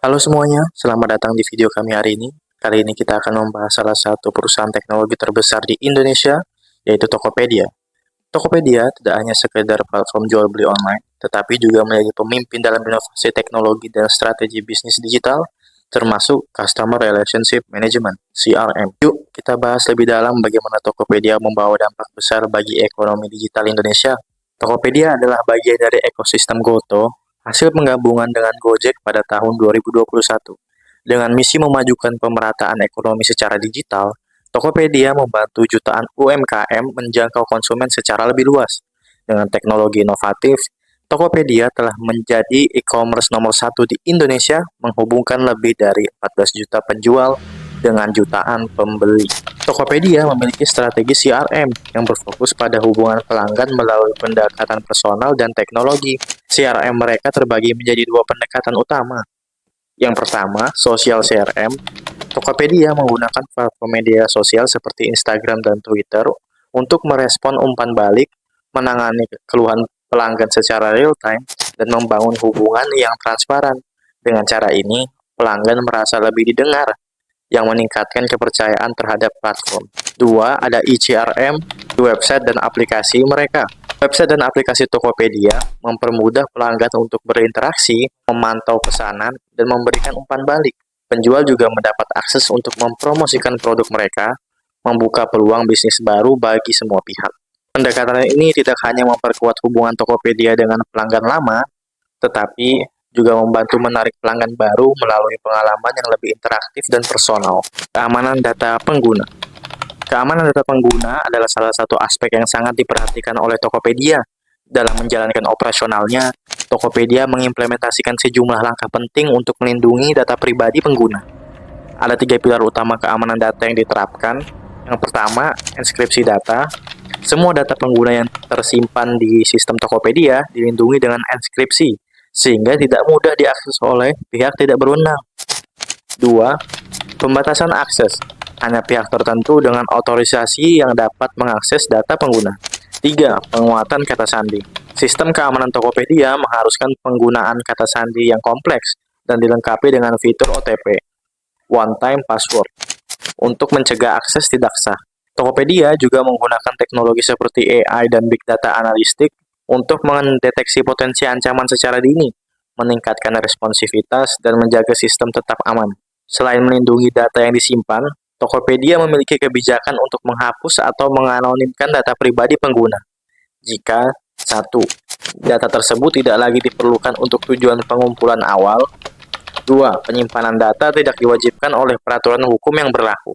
Halo semuanya, selamat datang di video kami hari ini. Kali ini kita akan membahas salah satu perusahaan teknologi terbesar di Indonesia, yaitu Tokopedia. Tokopedia tidak hanya sekedar platform jual beli online, tetapi juga menjadi pemimpin dalam inovasi teknologi dan strategi bisnis digital, termasuk Customer Relationship Management, CRM. Yuk, kita bahas lebih dalam bagaimana Tokopedia membawa dampak besar bagi ekonomi digital Indonesia. Tokopedia adalah bagian dari ekosistem GoTo, hasil penggabungan dengan Gojek pada tahun 2021. Dengan misi memajukan pemerataan ekonomi secara digital, Tokopedia membantu jutaan UMKM menjangkau konsumen secara lebih luas. Dengan teknologi inovatif, Tokopedia telah menjadi e-commerce nomor satu di Indonesia, menghubungkan lebih dari 14 juta penjual dengan jutaan pembeli. Tokopedia memiliki strategi CRM yang berfokus pada hubungan pelanggan melalui pendekatan personal dan teknologi. CRM mereka terbagi menjadi dua pendekatan utama. Yang pertama, social CRM. Tokopedia menggunakan platform media sosial seperti Instagram dan Twitter untuk merespon umpan balik, menangani keluhan pelanggan secara real-time, dan membangun hubungan yang transparan. Dengan cara ini, pelanggan merasa lebih didengar, yang meningkatkan kepercayaan terhadap platform. Dua, ada eCRM, website dan aplikasi mereka. Website dan aplikasi Tokopedia mempermudah pelanggan untuk berinteraksi, memantau pesanan, dan memberikan umpan balik. Penjual juga mendapat akses untuk mempromosikan produk mereka, membuka peluang bisnis baru bagi semua pihak. Pendekatan ini tidak hanya memperkuat hubungan Tokopedia dengan pelanggan lama, tetapi juga membantu menarik pelanggan baru melalui pengalaman yang lebih interaktif dan personal. Keamanan data pengguna. Keamanan data pengguna adalah salah satu aspek yang sangat diperhatikan oleh Tokopedia. Dalam menjalankan operasionalnya, Tokopedia mengimplementasikan sejumlah langkah penting untuk melindungi data pribadi pengguna. Ada 3 pilar utama keamanan data yang diterapkan. Yang pertama, enskripsi data. Semua data pengguna yang tersimpan di sistem Tokopedia dilindungi dengan enskripsi, sehingga tidak mudah diakses oleh pihak tidak berwenang. 2. Pembatasan akses. Hanya pihak tertentu dengan otorisasi yang dapat mengakses data pengguna. 3. Penguatan kata sandi. Sistem keamanan Tokopedia mengharuskan penggunaan kata sandi yang kompleks dan dilengkapi dengan fitur OTP, One Time Password, untuk mencegah akses tidak sah. Tokopedia juga menggunakan teknologi seperti AI dan Big Data Analytics untuk mendeteksi potensi ancaman secara dini, meningkatkan responsivitas, dan menjaga sistem tetap aman. Selain melindungi data yang disimpan, Tokopedia memiliki kebijakan untuk menghapus atau menganonimkan data pribadi pengguna. Jika 1. Data tersebut tidak lagi diperlukan untuk tujuan pengumpulan awal. 2. Penyimpanan data tidak diwajibkan oleh peraturan hukum yang berlaku.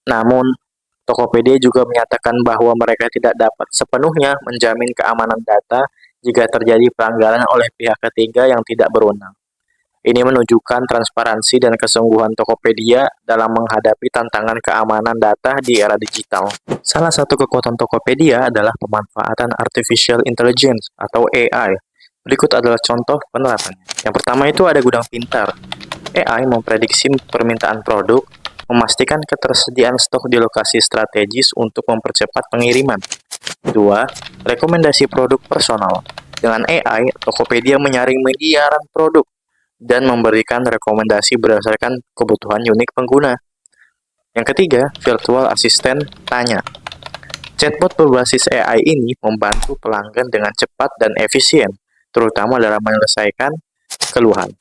Namun, Tokopedia juga menyatakan bahwa mereka tidak dapat sepenuhnya menjamin keamanan data jika terjadi pelanggaran oleh pihak ketiga yang tidak berwenang. Ini menunjukkan transparansi dan kesungguhan Tokopedia dalam menghadapi tantangan keamanan data di era digital. Salah satu kekuatan Tokopedia adalah pemanfaatan Artificial Intelligence atau AI. Berikut adalah contoh penerapannya. Yang pertama itu ada gudang pintar. AI memprediksi permintaan produk, memastikan ketersediaan stok di lokasi strategis untuk mempercepat pengiriman. 2. Rekomendasi produk personal. Dengan AI, Tokopedia menyaring miliaran produk dan memberikan rekomendasi berdasarkan kebutuhan unik pengguna. Yang ketiga, virtual assistant tanya. Chatbot berbasis AI ini membantu pelanggan dengan cepat dan efisien, terutama dalam menyelesaikan keluhan.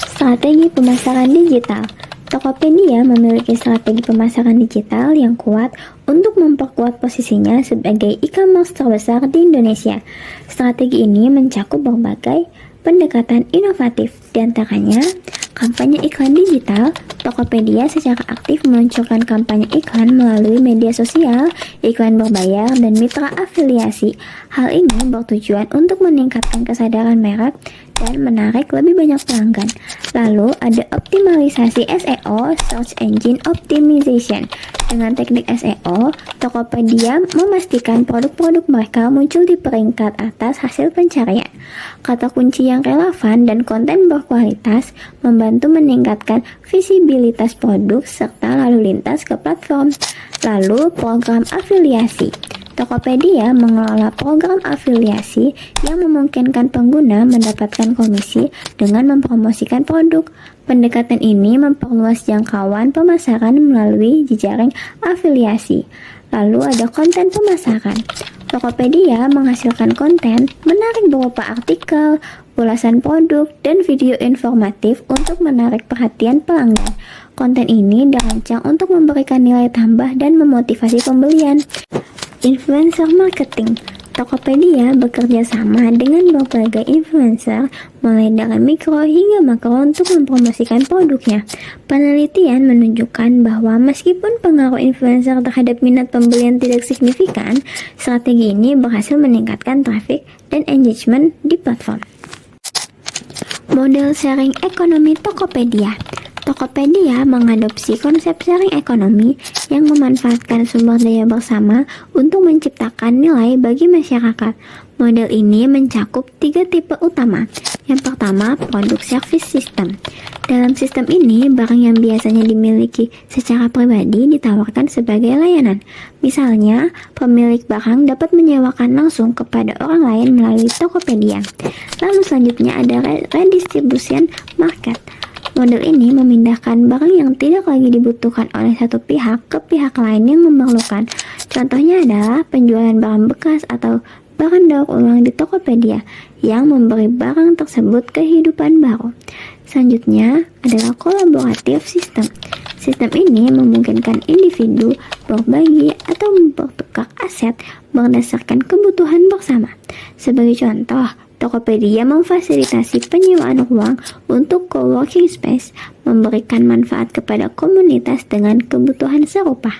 Strategi pemasaran digital. Tokopedia memiliki strategi pemasaran digital yang kuat untuk memperkuat posisinya sebagai e-commerce terbesar di Indonesia. Strategi ini mencakup berbagai pendekatan inovatif, diantaranya kampanye iklan digital. Tokopedia secara aktif meluncurkan kampanye iklan melalui media sosial, iklan berbayar, dan mitra afiliasi. Hal ini bertujuan untuk meningkatkan kesadaran merek dan menarik lebih banyak pelanggan. Lalu ada optimalisasi SEO, Search Engine Optimization. Dengan teknik SEO, Tokopedia memastikan produk-produk mereka muncul di peringkat atas hasil pencarian. Kata kunci yang relevan dan konten berkualitas membantu meningkatkan visibilitas produk serta lalu lintas ke platform. Lalu program afiliasi. Tokopedia mengelola program afiliasi yang memungkinkan pengguna mendapatkan komisi dengan mempromosikan produk. Pendekatan ini memperluas jangkauan pemasaran melalui jejaring afiliasi. Lalu ada konten pemasaran. Tokopedia menghasilkan konten menarik berupa artikel, ulasan produk, dan video informatif untuk menarik perhatian pelanggan. Konten ini dirancang untuk memberikan nilai tambah dan memotivasi pembelian. Influencer marketing. Tokopedia bekerja sama dengan berbagai influencer, mulai dari mikro hingga makro untuk mempromosikan produknya. Penelitian menunjukkan bahwa meskipun pengaruh influencer terhadap minat pembelian tidak signifikan, strategi ini berhasil meningkatkan traffic dan engagement di platform. Model sharing ekonomi Tokopedia. Tokopedia mengadopsi konsep sharing ekonomi yang memanfaatkan sumber daya bersama untuk menciptakan nilai bagi masyarakat. Model ini mencakup 3 tipe utama. Yang pertama, produk service system. Dalam sistem ini, barang yang biasanya dimiliki secara pribadi ditawarkan sebagai layanan. Misalnya, pemilik barang dapat menyewakan langsung kepada orang lain melalui Tokopedia. Lalu selanjutnya ada redistribution market. Model ini memindahkan barang yang tidak lagi dibutuhkan oleh satu pihak ke pihak lain yang memerlukan. Contohnya adalah penjualan barang bekas atau barang daur ulang di Tokopedia yang memberi barang tersebut kehidupan baru. Selanjutnya adalah kolaboratif sistem. Sistem ini memungkinkan individu berbagi atau bertukar aset berdasarkan kebutuhan bersama. Sebagai contoh, Tokopedia memfasilitasi penyewaan ruang untuk coworking space, memberikan manfaat kepada komunitas dengan kebutuhan serupa.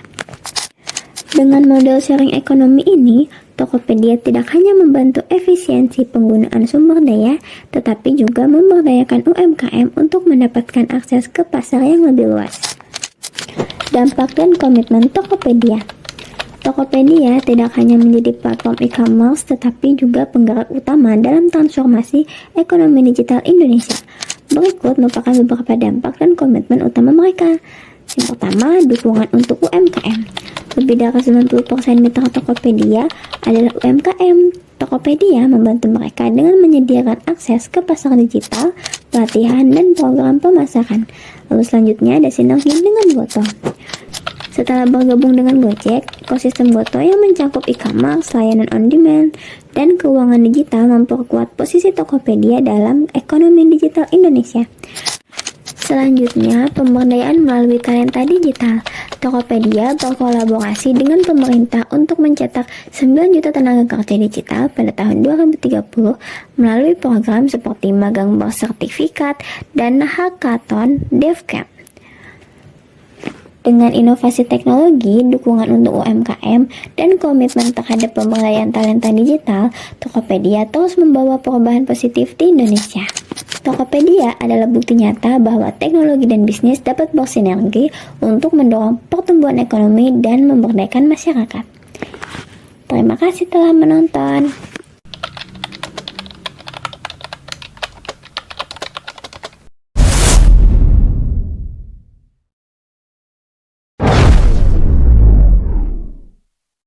Dengan model sharing ekonomi ini, Tokopedia tidak hanya membantu efisiensi penggunaan sumber daya, tetapi juga memberdayakan UMKM untuk mendapatkan akses ke pasar yang lebih luas. Dampak dan komitmen Tokopedia. Tokopedia tidak hanya menjadi platform e-commerce, tetapi juga penggerak utama dalam transformasi ekonomi digital Indonesia. Berikut merupakan beberapa dampak dan komitmen utama mereka. Yang pertama, dukungan untuk UMKM. Lebih dari 90% mitra Tokopedia adalah UMKM. Tokopedia membantu mereka dengan menyediakan akses ke pasar digital, pelatihan, dan program pemasaran. Lalu selanjutnya ada sinergi dengan Goto. Setelah bergabung dengan Gojek, ekosistem Goto yang mencakup e-commerce, layanan on-demand, dan keuangan digital memperkuat posisi Tokopedia dalam ekonomi digital Indonesia. Selanjutnya, pemberdayaan melalui talenta digital. Tokopedia berkolaborasi dengan pemerintah untuk mencetak 9 juta tenaga kerja digital pada tahun 2030 melalui program seperti magang bersertifikat dan hackathon DevCamp. Dengan inovasi teknologi, dukungan untuk UMKM, dan komitmen terhadap pemberdayaan talenta digital, Tokopedia terus membawa perubahan positif di Indonesia. Tokopedia adalah bukti nyata bahwa teknologi dan bisnis dapat bersinergi untuk mendorong pertumbuhan ekonomi dan memberdayakan masyarakat. Terima kasih telah menonton.